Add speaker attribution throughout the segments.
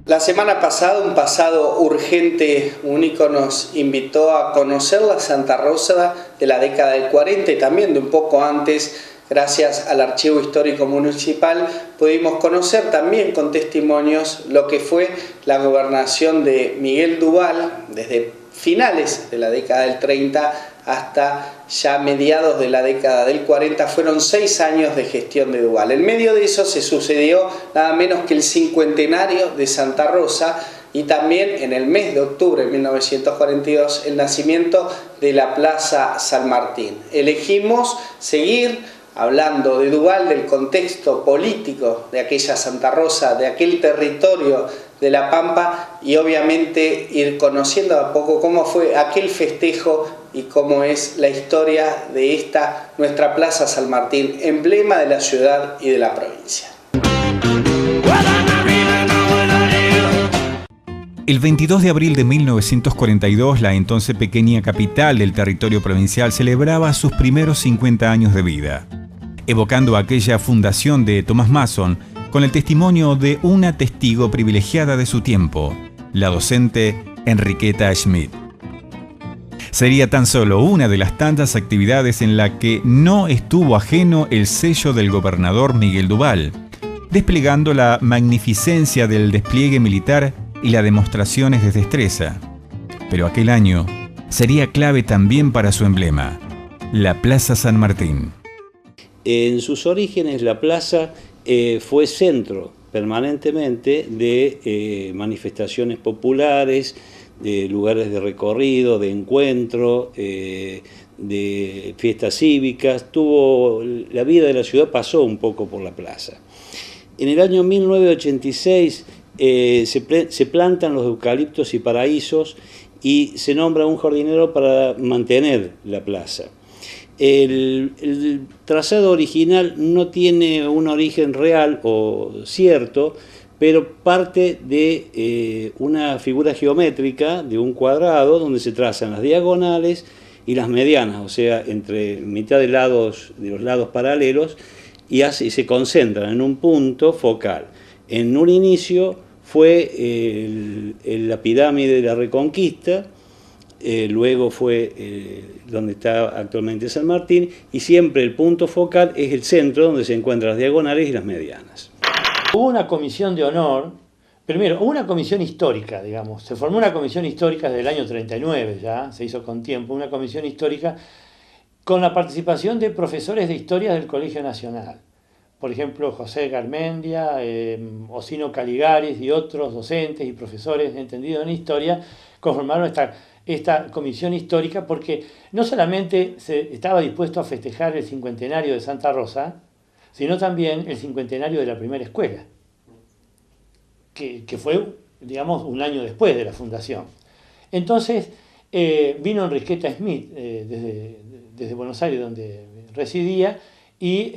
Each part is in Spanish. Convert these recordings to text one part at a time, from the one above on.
Speaker 1: La semana pasada, un pasado urgente único nos invitó a conocer la Santa Rosa de la década del 40 y también de un poco antes. Gracias al Archivo Histórico Municipal pudimos conocer también con testimonios lo que fue la gobernación de Miguel Duval desde finales de la década del 30 hasta ya mediados de la década del 40. Fueron 6 años de gestión de Duval. En medio de eso se sucedió nada menos que el cincuentenario de Santa Rosa y también en el mes de octubre de 1942 el nacimiento de la Plaza San Martín. Elegimos seguir hablando de Duval, del contexto político de aquella Santa Rosa, de aquel territorio de La Pampa y obviamente ir conociendo a poco cómo fue aquel festejo y cómo es la historia de esta nuestra Plaza San Martín, emblema de la ciudad y de la provincia.
Speaker 2: El 22 de abril de 1942, la entonces pequeña capital del territorio provincial celebraba sus primeros 50 años de vida, evocando aquella fundación de Thomas Mason con el testimonio de una testigo privilegiada de su tiempo, la docente Enriqueta Schmidt. Sería tan solo una de las tantas actividades en la que no estuvo ajeno el sello del gobernador Miguel Duval, desplegando la magnificencia del despliegue militar y las demostraciones de destreza. Pero aquel año sería clave también para su emblema, la Plaza San Martín.
Speaker 3: En sus orígenes la plaza fue centro permanentemente de manifestaciones populares, de lugares de recorrido, de encuentro, de fiestas cívicas. La vida de la ciudad pasó un poco por la plaza. En el año 1986 se plantan los eucaliptos y paraísos y se nombra un jardinero para mantener la plaza. El trazado original no tiene un origen real o cierto, pero parte de una figura geométrica de un cuadrado donde se trazan las diagonales y las medianas, o sea, entre mitad de los lados paralelos, y se concentran en un punto focal. En un inicio fue la pirámide de la Reconquista, luego fue donde está actualmente San Martín, y siempre el punto focal es el centro donde se encuentran las diagonales y las medianas.
Speaker 4: Hubo una comisión de honor, primero, hubo una comisión histórica, digamos, se formó una comisión histórica desde el año 39 ya, se hizo con tiempo, una comisión histórica con la participación de profesores de historia del Colegio Nacional. Por ejemplo, José Garmendia, Osino Caligaris y otros docentes y profesores entendidos en historia conformaron esta comisión histórica porque no solamente se estaba dispuesto a festejar el cincuentenario de Santa Rosa, sino también el cincuentenario de la primera escuela, que fue, digamos, un año después de la fundación. Entonces vino Enriqueta Schmidt desde Buenos Aires, donde residía, y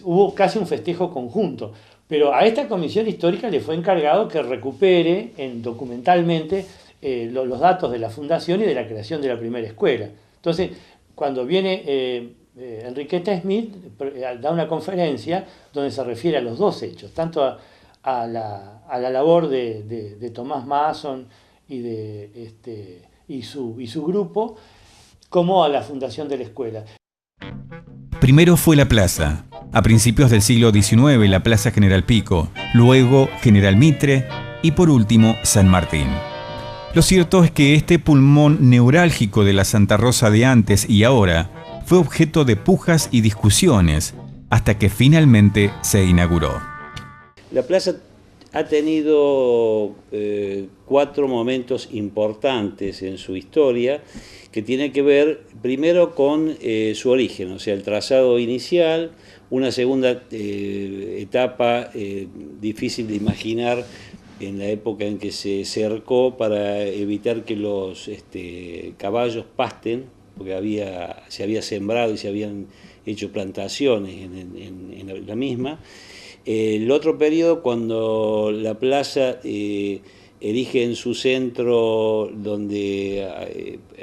Speaker 4: hubo casi un festejo conjunto. Pero a esta comisión histórica le fue encargado que recupere documentalmente los datos de la fundación y de la creación de la primera escuela. Entonces, cuando viene Enriqueta Schmidt, da una conferencia donde se refiere a los dos hechos, tanto a la labor de Thomas Mason y su grupo, como a la fundación de la escuela.
Speaker 2: Primero fue la plaza. A principios del siglo XIX, la Plaza General Pico, luego General Mitre y por último San Martín. Lo cierto es que este pulmón neurálgico de la Santa Rosa de antes y ahora fue objeto de pujas y discusiones hasta que finalmente se inauguró.
Speaker 3: La plaza ha tenido 4 momentos importantes en su historia que tienen que ver primero con su origen, o sea, el trazado inicial, una segunda etapa difícil de imaginar en la época en que se cercó para evitar que los caballos pasten, porque se había sembrado y se habían hecho plantaciones en la misma. El otro periodo, cuando la plaza erige en su centro, donde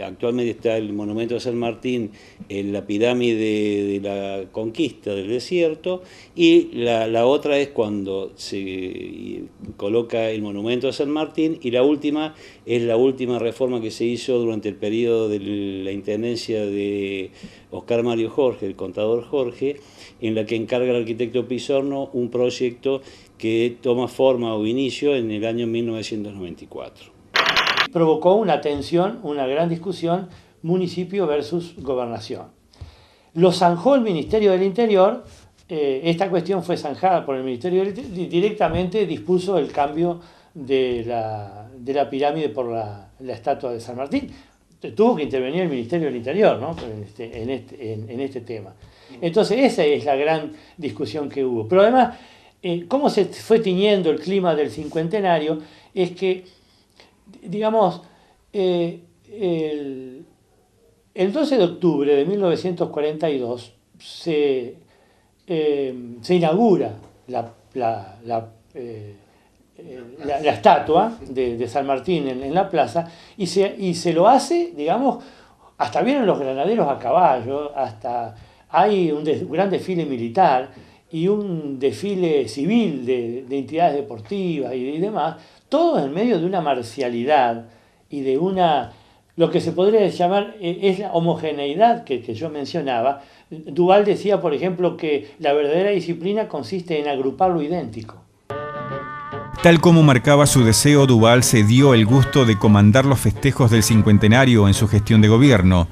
Speaker 3: actualmente está el monumento de San Martín, la pirámide de la conquista del desierto, y la otra es cuando se coloca el monumento a San Martín, y la última es la última reforma que se hizo durante el periodo de la intendencia de Oscar Mario Jorge, el contador Jorge, en la que encarga al arquitecto Pizorno un proyecto que toma forma o inicio en el año 1994.
Speaker 4: Provocó una tensión, una gran discusión, municipio versus gobernación. Lo zanjó el Ministerio del Interior, esta cuestión fue zanjada por el Ministerio del Interior y directamente dispuso el cambio de la pirámide por la estatua de San Martín. Tuvo que intervenir el Ministerio del Interior, ¿no? en este tema. Entonces esa es la gran discusión que hubo. Pero además, cómo se fue tiñendo el clima del cincuentenario es que, digamos, el 12 de octubre de 1942 se inaugura la estatua de San Martín en la plaza y se lo hace, digamos, hasta vienen los granaderos a caballo, hasta hay un gran desfile militar y un desfile civil de entidades deportivas y demás, todo en medio de una marcialidad y de lo que se podría llamar es la homogeneidad que yo mencionaba. Duval decía, por ejemplo, que la verdadera disciplina consiste en agrupar lo idéntico.
Speaker 2: Tal como marcaba su deseo, Duval se dio el gusto de comandar los festejos del cincuentenario en su gestión de gobierno,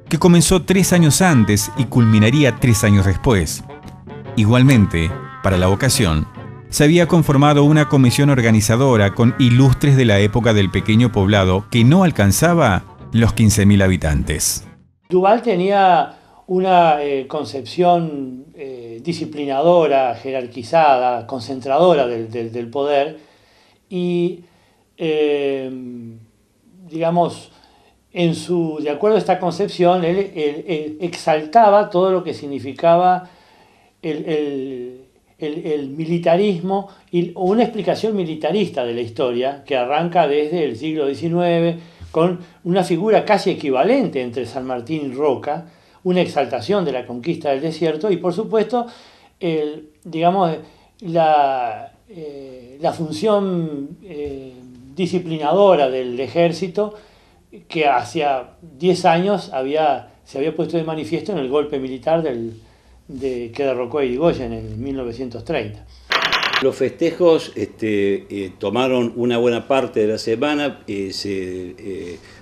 Speaker 2: que comenzó 3 años antes y culminaría 3 años después. Igualmente, para la ocasión, se había conformado una comisión organizadora con ilustres de la época del pequeño poblado que no alcanzaba los 15.000 habitantes.
Speaker 4: Duval tenía una concepción disciplinadora, jerarquizada, concentradora del poder y, digamos, de acuerdo a esta concepción, él exaltaba todo lo que significaba el militarismo o una explicación militarista de la historia que arranca desde el siglo XIX con una figura casi equivalente entre San Martín y Roca, una exaltación de la conquista del desierto y por supuesto digamos, la función disciplinadora del ejército que hacia 10 años se había puesto de manifiesto en el golpe militar que derrocó a Irigoyen en 1930.
Speaker 3: Los festejos tomaron una buena parte de la semana,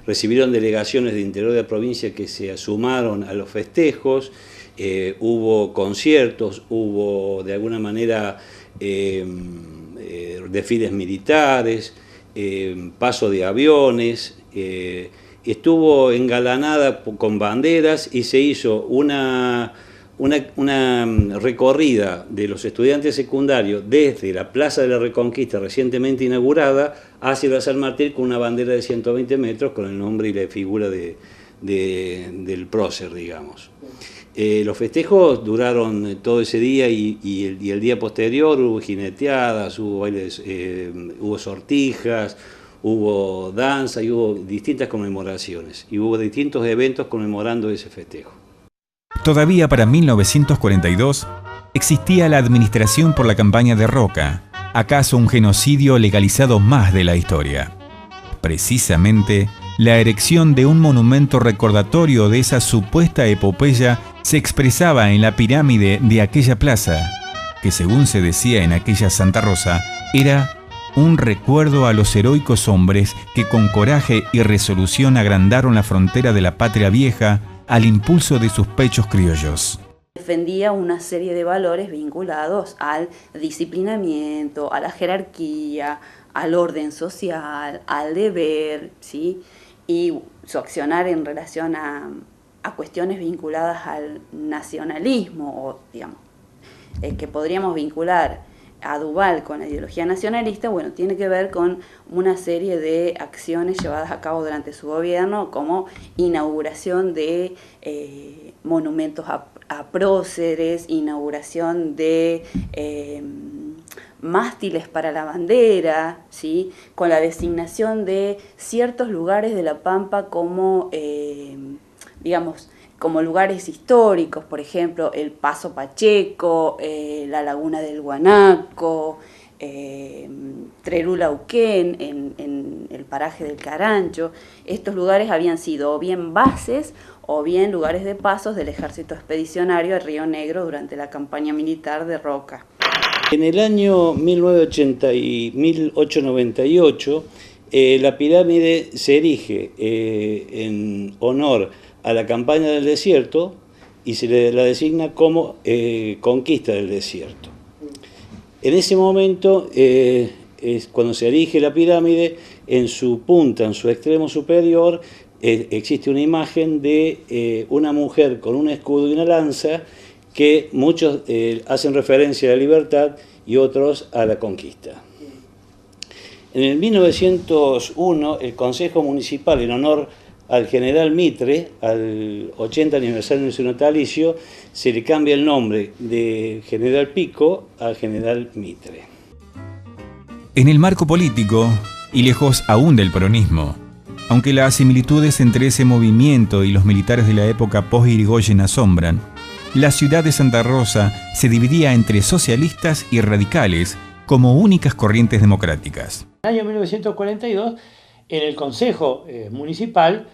Speaker 3: recibieron delegaciones de interior de la provincia que se sumaron a los festejos, hubo conciertos, hubo de alguna manera desfiles militares, paso de aviones, estuvo engalanada con banderas y se hizo una recorrida de los estudiantes secundarios desde la Plaza de la Reconquista recientemente inaugurada hacia la San Martín con una bandera de 120 metros con el nombre y la figura del prócer, digamos. Los festejos duraron todo ese día y el día posterior hubo jineteadas, hubo bailes, hubo sortijas, hubo danza y hubo distintas conmemoraciones y hubo distintos eventos conmemorando ese festejo.
Speaker 2: Todavía para 1942 existía la administración por la campaña de Roca, acaso un genocidio legalizado más de la historia. Precisamente, la erección de un monumento recordatorio de esa supuesta epopeya se expresaba en la pirámide de aquella plaza, que según se decía en aquella Santa Rosa, era un recuerdo a los heroicos hombres que con coraje y resolución agrandaron la frontera de la patria vieja al impulso de sus pechos criollos.
Speaker 5: Defendía una serie de valores vinculados al disciplinamiento, a la jerarquía, al orden social, al deber, ¿sí? Y su accionar en relación a cuestiones vinculadas al nacionalismo, o digamos, que podríamos vincular a Duval con la ideología nacionalista, bueno, tiene que ver con una serie de acciones llevadas a cabo durante su gobierno, como inauguración de monumentos a próceres, inauguración de mástiles para la bandera, ¿sí? Con la designación de ciertos lugares de La Pampa como, digamos, como lugares históricos, por ejemplo, el Paso Pacheco, la Laguna del Guanaco, Trerulauquén, en el paraje del Carancho. Estos lugares habían sido o bien bases o bien lugares de pasos del ejército expedicionario de Río Negro durante la campaña militar de Roca.
Speaker 3: En el año 1898, la pirámide se erige en honor a la campaña del desierto y se la designa como conquista del desierto. En ese momento es cuando se erige la pirámide, en su punta, en su extremo superior, existe una imagen de una mujer con un escudo y una lanza, que muchos hacen referencia a la libertad y otros a la conquista. En el 1901, el Consejo Municipal, en honor al general Mitre, al 80 aniversario de su natalicio, se le cambia el nombre de General Pico a General Mitre.
Speaker 2: En el marco político, y lejos aún del peronismo, aunque las similitudes entre ese movimiento y los militares de la época post-Irigoyen asombran, la ciudad de Santa Rosa se dividía entre socialistas y radicales como únicas corrientes democráticas.
Speaker 4: En el año 1942, en el Consejo Municipal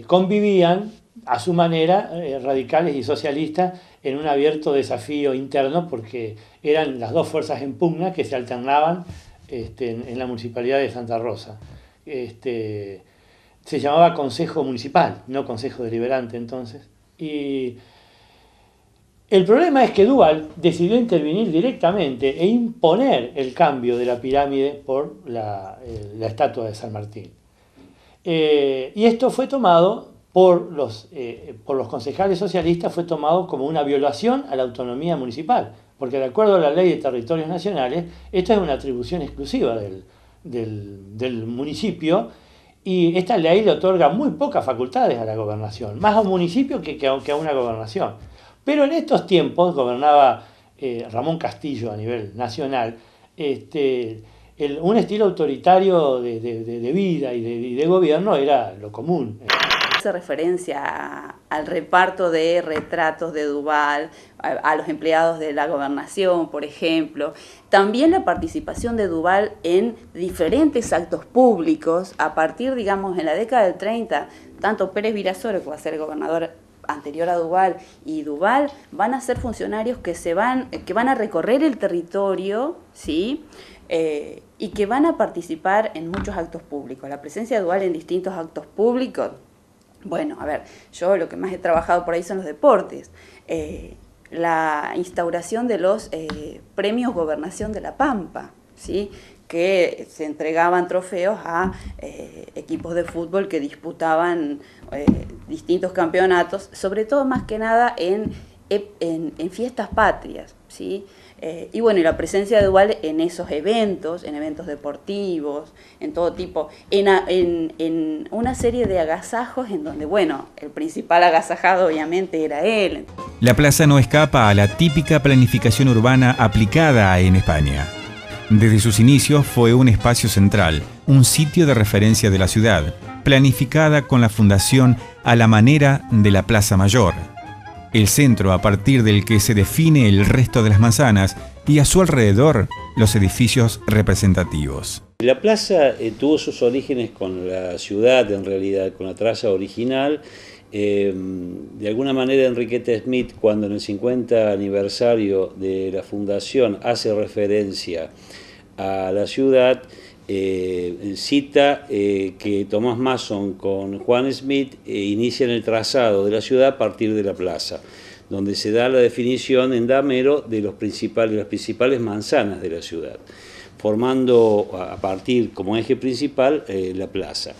Speaker 4: convivían a su manera radicales y socialistas en un abierto desafío interno, porque eran las dos fuerzas en pugna que se alternaban en la Municipalidad de Santa Rosa. Se llamaba Consejo Municipal, no Consejo Deliberante entonces. Y el problema es que Duval decidió intervenir directamente e imponer el cambio de la pirámide por la estatua de San Martín. Y esto fue tomado por los concejales socialistas, fue tomado como una violación a la autonomía municipal, porque de acuerdo a la Ley de Territorios Nacionales, esta es una atribución exclusiva del municipio, y esta ley le otorga muy pocas facultades a la gobernación, más a un municipio que a una gobernación. Pero en estos tiempos gobernaba Ramón Castillo a nivel nacional, un estilo autoritario de vida y de gobierno era lo común.
Speaker 5: Hace referencia al reparto de retratos de Duval, a los empleados de la gobernación, por ejemplo. También la participación de Duval en diferentes actos públicos, a partir, digamos, en la década del 30, tanto Pérez Virasoro, que va a ser el gobernador anterior a Duval, y Duval van a ser funcionarios que van a recorrer el territorio, ¿sí? Y que van a participar en muchos actos públicos. La presencia de Duval en distintos actos públicos, bueno, a ver, yo lo que más he trabajado por ahí son los deportes. La instauración de los premios Gobernación de La Pampa, ¿sí? Que se entregaban trofeos a equipos de fútbol que disputaban distintos campeonatos, sobre todo más que nada en fiestas patrias, ¿sí? Y bueno, y la presencia de Duval en esos eventos, en eventos deportivos, en todo tipo, en una serie de agasajos en donde, bueno, el principal agasajado obviamente era él.
Speaker 2: La plaza no escapa a la típica planificación urbana aplicada en España. Desde sus inicios fue un espacio central, un sitio de referencia de la ciudad, planificada con la fundación a la manera de la Plaza Mayor, el centro a partir del que se define el resto de las manzanas y a su alrededor los edificios representativos.
Speaker 3: La plaza tuvo sus orígenes con la ciudad, en realidad, con la traza original. De alguna manera Enriqueta Smith, cuando en el 50 aniversario de la fundación hace referencia a la ciudad, cita que Tomás Mason con Juan Smith inician el trazado de la ciudad a partir de la plaza, donde se da la definición en damero de las principales manzanas de la ciudad, formando a partir como eje principal la plaza.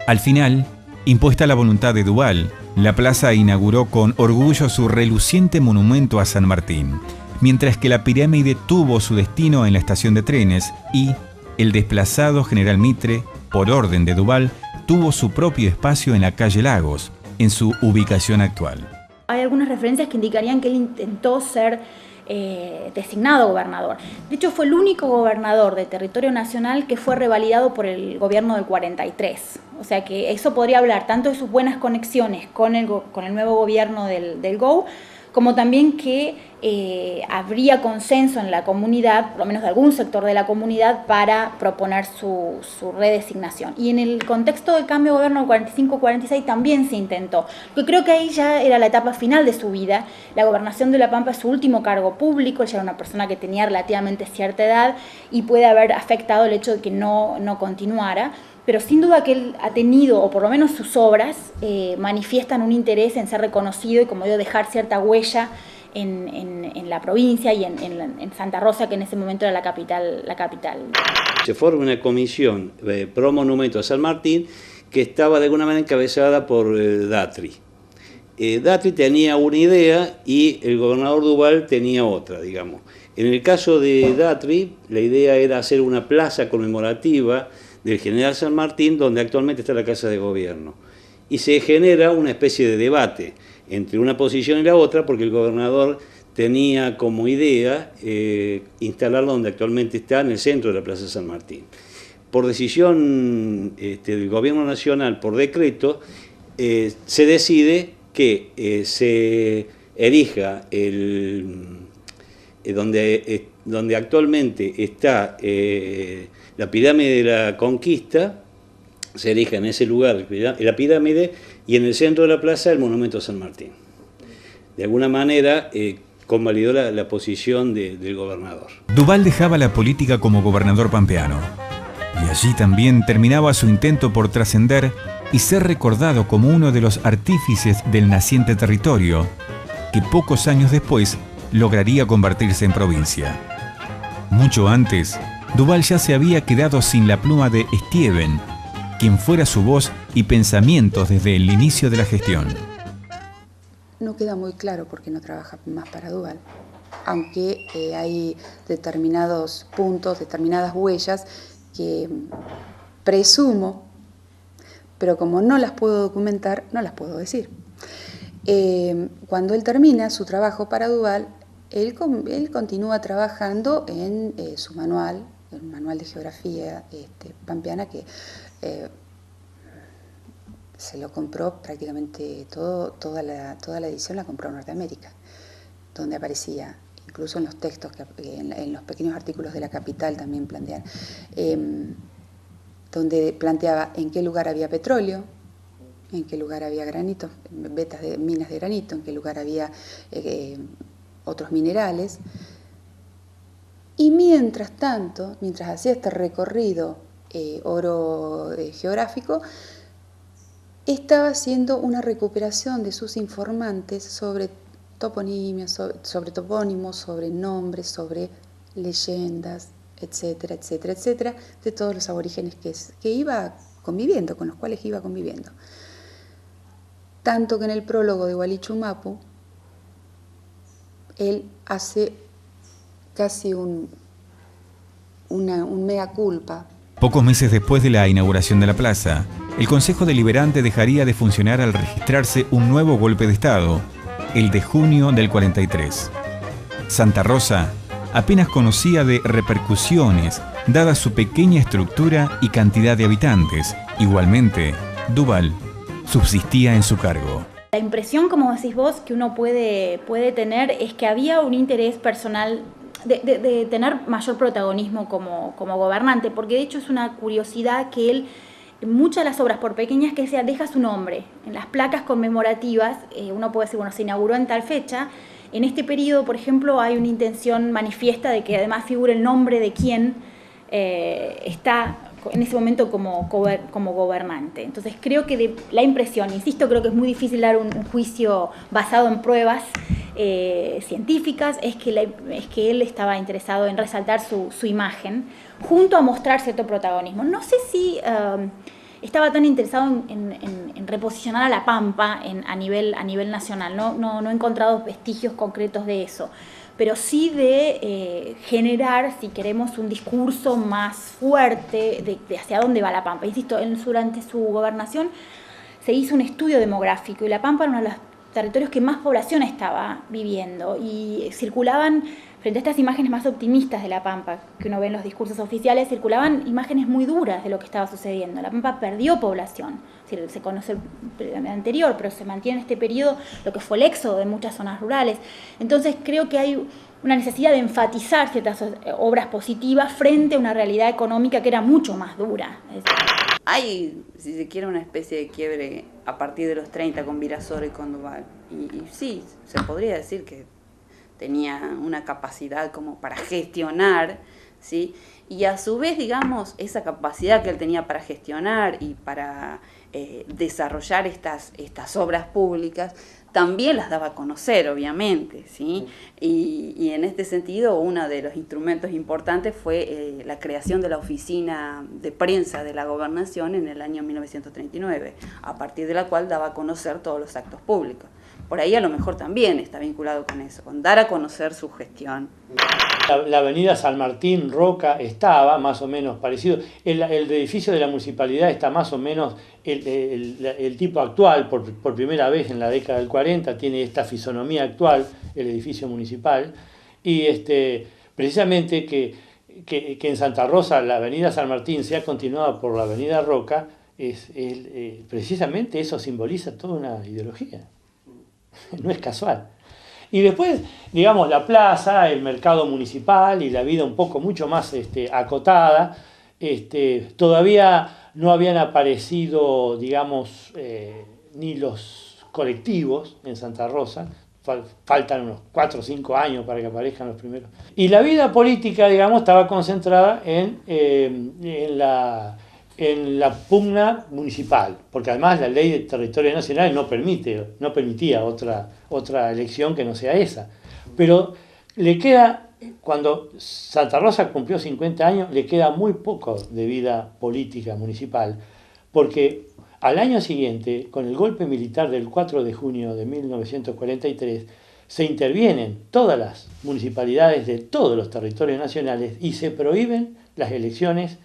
Speaker 2: Al final, impuesta la voluntad de Duval, la plaza inauguró con orgullo su reluciente monumento a San Martín, mientras que la pirámide tuvo su destino en la estación de trenes y el desplazado general Mitre, por orden de Duval, tuvo su propio espacio en la calle Lagos, en su ubicación actual.
Speaker 6: Hay algunas referencias que indicarían que él intentó ser designado gobernador. De hecho, fue el único gobernador de territorio nacional que fue revalidado por el gobierno del 43. O sea que eso podría hablar tanto de sus buenas conexiones con el nuevo gobierno del GO, como también que habría consenso en la comunidad, por lo menos de algún sector de la comunidad, para proponer su redesignación. Y en el contexto del cambio de gobierno del 45-46 también se intentó. Yo creo que ahí ya era la etapa final de su vida. La gobernación de La Pampa es su último cargo público, ella era una persona que tenía relativamente cierta edad y puede haber afectado el hecho de que no continuara. Pero sin duda que él ha tenido, o por lo menos sus obras, manifiestan un interés en ser reconocido y, como digo, dejar cierta huella en la provincia y en Santa Rosa, que en ese momento era la capital.
Speaker 3: Se forma una comisión pro monumento a San Martín que estaba de alguna manera encabezada por Datri. Datri tenía una idea y el gobernador Duval tenía otra, digamos. En el caso de Datri, la idea era hacer una plaza conmemorativa del general San Martín, donde actualmente está la Casa de Gobierno. Y se genera una especie de debate entre una posición y la otra, porque el gobernador tenía como idea instalarla donde actualmente está, en el centro de la Plaza San Martín. Por decisión del Gobierno Nacional, por decreto, se decide que se erija donde actualmente está la pirámide de la Conquista, se erija en ese lugar la pirámide, y en el centro de la plaza el monumento a San Martín. De alguna manera convalidó la posición del gobernador.
Speaker 2: Duval dejaba la política como gobernador pampeano, y allí también terminaba su intento por trascender y ser recordado como uno de los artífices del naciente territorio, que pocos años después lograría convertirse en provincia. Mucho antes, Duval ya se había quedado sin la pluma de Stieven, quien fuera su voz y pensamientos desde el inicio de la gestión.
Speaker 7: No queda muy claro por qué no trabaja más para Duval, aunque hay determinados puntos, determinadas huellas que presumo, pero como no las puedo documentar, no las puedo decir. Cuando él termina su trabajo para Duval, él continúa trabajando en su manual, el manual de geografía pampeana, que se lo compró prácticamente toda la edición, la compró en Norteamérica, donde aparecía, incluso en los textos, en los pequeños artículos de La Capital también plantean, donde planteaba en qué lugar había petróleo, en qué lugar había granito, vetas de minas de granito, en qué lugar había otros minerales. Y mientras tanto, mientras hacía este recorrido geográfico, estaba haciendo una recuperación de sus informantes sobre toponimias, sobre topónimos, sobre nombres, sobre leyendas, etcétera, etcétera, etcétera, de todos los aborígenes que iba conviviendo, con los cuales iba conviviendo. Tanto que en el prólogo de Hualichumapu, él hace casi un mea culpa.
Speaker 2: Pocos meses después de la inauguración de la plaza, el Consejo Deliberante dejaría de funcionar al registrarse un nuevo golpe de Estado, el de junio del 43. Santa Rosa apenas conocía de repercusiones, dada su pequeña estructura y cantidad de habitantes. Igualmente, Duval subsistía en su cargo.
Speaker 6: La impresión, como decís vos, que uno puede tener es que había un interés personal de tener mayor protagonismo como gobernante, porque de hecho es una curiosidad que él, en muchas de las obras, por pequeñas que sean, deja su nombre. En las placas conmemorativas, uno puede decir, bueno, se inauguró en tal fecha. En este periodo, por ejemplo, hay una intención manifiesta de que además figure el nombre de quien está en ese momento como gobernante. Entonces creo que la impresión, insisto, creo que es muy difícil dar un juicio basado en pruebas científicas, es que él estaba interesado en resaltar su imagen, junto a mostrar cierto protagonismo. No sé si estaba tan interesado en reposicionar a La Pampa a nivel nacional, no he encontrado vestigios concretos de eso, pero sí de generar, si queremos, un discurso más fuerte de hacia dónde va La Pampa. Insisto, durante su gobernación se hizo un estudio demográfico y La Pampa era una de las territorios que más población estaba viviendo y circulaban, frente a estas imágenes más optimistas de La Pampa, que uno ve en los discursos oficiales, circulaban imágenes muy duras de lo que estaba sucediendo. La Pampa perdió población, es decir, se conoce el anterior, pero se mantiene en este periodo lo que fue el éxodo de muchas zonas rurales. Entonces creo que hay una necesidad de enfatizar ciertas obras positivas frente a una realidad económica que era mucho más dura.
Speaker 5: Hay, si se quiere, una especie de quiebre a partir de los 30 con Virasoro y con Duval. Y sí, se podría decir que tenía una capacidad como para gestionar, ¿sí? Y a su vez, digamos, esa capacidad que él tenía para gestionar y para desarrollar estas obras públicas, también las daba a conocer, obviamente, ¿sí? Y en este sentido, uno de los instrumentos importantes fue la creación de la Oficina de Prensa de la Gobernación en el año 1939, a partir de la cual daba a conocer todos los actos públicos. Por ahí a lo mejor también está vinculado con eso, con dar a conocer su gestión.
Speaker 4: La avenida San Martín, Roca, estaba más o menos parecido. El edificio de la municipalidad está más o menos el tipo actual, por primera vez en la década del 40, tiene esta fisonomía actual, el edificio municipal. Y precisamente que en Santa Rosa la avenida San Martín sea continuada por la avenida Roca, precisamente eso simboliza toda una ideología. No es casual. Y después, digamos, la plaza, el mercado municipal y la vida un poco mucho más acotada, todavía no habían aparecido, digamos, ni los colectivos en Santa Rosa, faltan unos 4 o 5 años para que aparezcan los primeros. Y la vida política, digamos, estaba concentrada en la pugna municipal, porque además la ley de territorio nacional no permitía otra elección que no sea esa. Pero le queda, cuando Santa Rosa cumplió 50 años, le queda muy poco de vida política municipal, porque al año siguiente, con el golpe militar del 4 de junio de 1943, se intervienen todas las municipalidades de todos los territorios nacionales y se prohíben las elecciones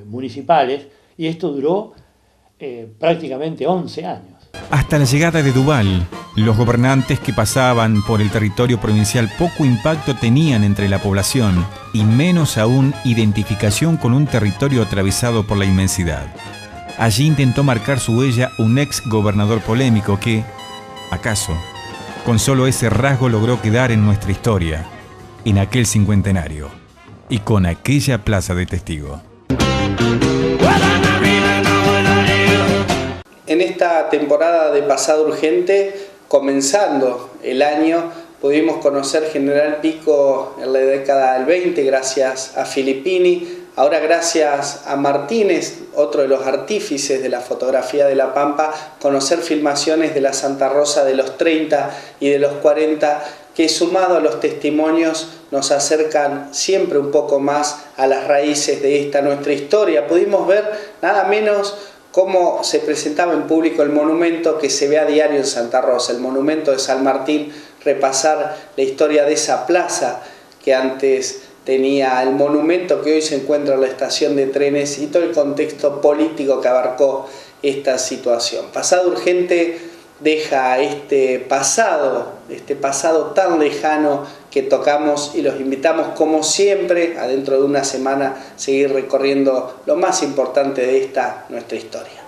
Speaker 4: municipales, y esto duró prácticamente 11 años.
Speaker 2: Hasta la llegada de Duval, los gobernantes que pasaban por el territorio provincial poco impacto tenían entre la población y menos aún identificación con un territorio atravesado por la inmensidad. Allí intentó marcar su huella un ex gobernador polémico que, acaso, con solo ese rasgo logró quedar en nuestra historia, en aquel cincuentenario y con aquella plaza de testigo.
Speaker 1: En esta temporada de Pasado Urgente, comenzando el año, pudimos conocer General Pico en la década del 20 gracias a Filippini, ahora gracias a Martínez, otro de los artífices de la fotografía de La Pampa, conocer filmaciones de la Santa Rosa de los 30 y de los 40, que sumado a los testimonios nos acercan siempre un poco más a las raíces de esta nuestra historia. Pudimos ver nada menos cómo se presentaba en público el monumento que se ve a diario en Santa Rosa, el monumento de San Martín, repasar la historia de esa plaza que antes tenía el monumento que hoy se encuentra en la estación de trenes y todo el contexto político que abarcó esta situación. Pasado Urgente deja este pasado tan lejano que tocamos y los invitamos como siempre a dentro de una semana seguir recorriendo lo más importante de esta nuestra historia.